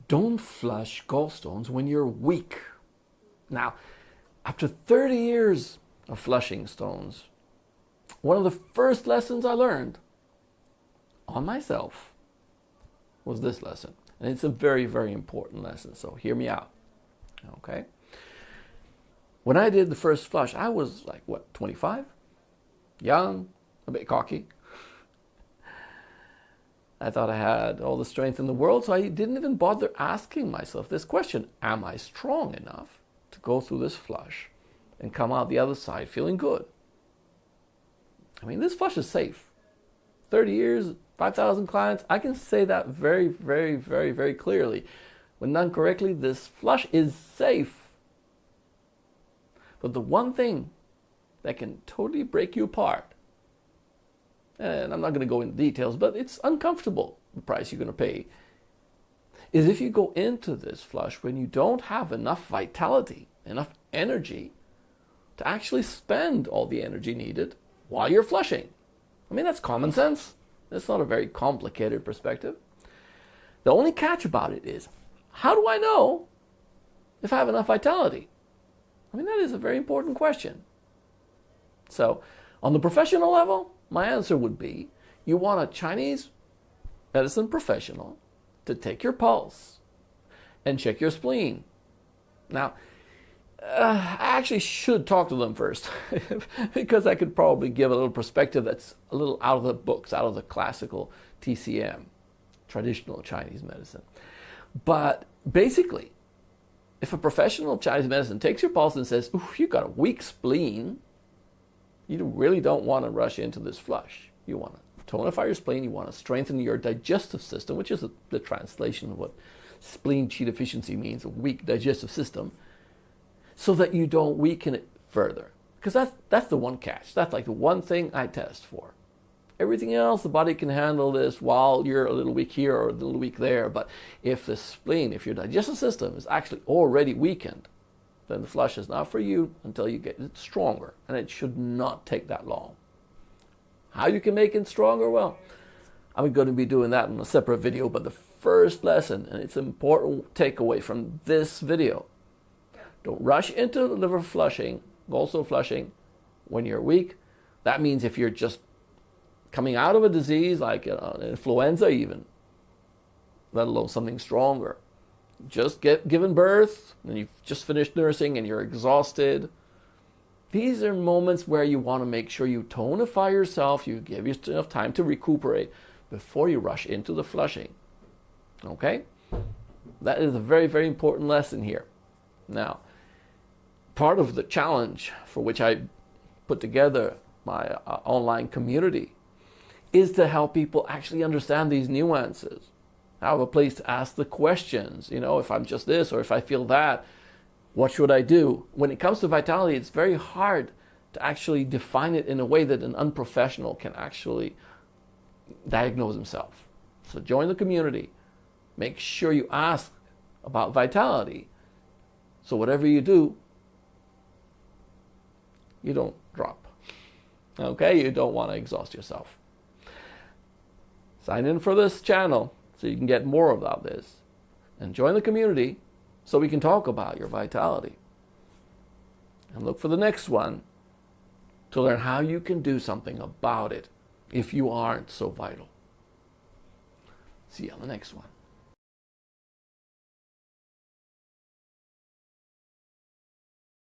Don't flush gallstones when you're weak. Now, after 30 years of flushing stones, one of the first lessons I learned on myself was this lesson. And it's a very, very important lesson, so hear me out. Okay? When I did the first flush, I was like, what, 25? Young, a bit cocky. I thought I had all the strength in the world, so I didn't even bother asking myself this question. Am I strong enough to go through this flush and come out the other side feeling good? I mean, this flush is safe. 30 years, 5,000 clients, I can say that very, very, very, very clearly. When done correctly, this flush is safe. But the one thing that can totally break you apart, and I'm not going to go into details, but it's uncomfortable, the price you're going to pay, is if you go into this flush when you don't have enough vitality, enough energy to actually spend all the energy needed while you're flushing. I mean, that's common sense. It's not a very complicated perspective. The only catch about it is, how do I know if I have enough vitality? I mean, that is a very important question. So, on the professional level, my answer would be, you want a Chinese medicine professional to take your pulse and check your spleen. Now, I actually should talk to them first because I could probably give a little perspective that's a little out of the books, out of the classical TCM, traditional Chinese medicine. But basically, if a professional Chinese medicine takes your pulse and says, "Ooh, you've got a weak spleen," you really don't want to rush into this flush. You want to tonify your spleen, you want to strengthen your digestive system, which is the translation of what spleen qi deficiency means, a weak digestive system, so that you don't weaken it further. Because that's the one catch. That's like the one thing I test for. Everything else, the body can handle this while you're a little weak here or a little weak there. But if the spleen, if your digestive system is actually already weakened, then the flush is not for you until you get it stronger. And it should not take that long. How you can make it stronger? Well, I'm going to be doing that in a separate video. But the first lesson, and it's an important takeaway from this video, don't rush into liver flushing, gallstone flushing, when you're weak. That means if you're just coming out of a disease like influenza even, let alone something stronger. Just given birth, and you've just finished nursing and you're exhausted. These are moments where you want to make sure you tonify yourself, you give yourself enough time to recuperate before you rush into the flushing. Okay? That is a very, very important lesson here. Now, part of the challenge for which I put together my online community is to help people actually understand these nuances. Have a place to ask the questions. You know, if I'm just this or if I feel that, what should I do? When it comes to vitality, it's very hard to actually define it in a way that an unprofessional can actually diagnose himself. So join the community. Make sure you ask about vitality. So whatever you do, you don't drop. Okay? You don't want to exhaust yourself. Sign in for this channel so you can get more about this. And join the community so we can talk about your vitality. And look for the next one to learn how you can do something about it if you aren't so vital. See you on the next one.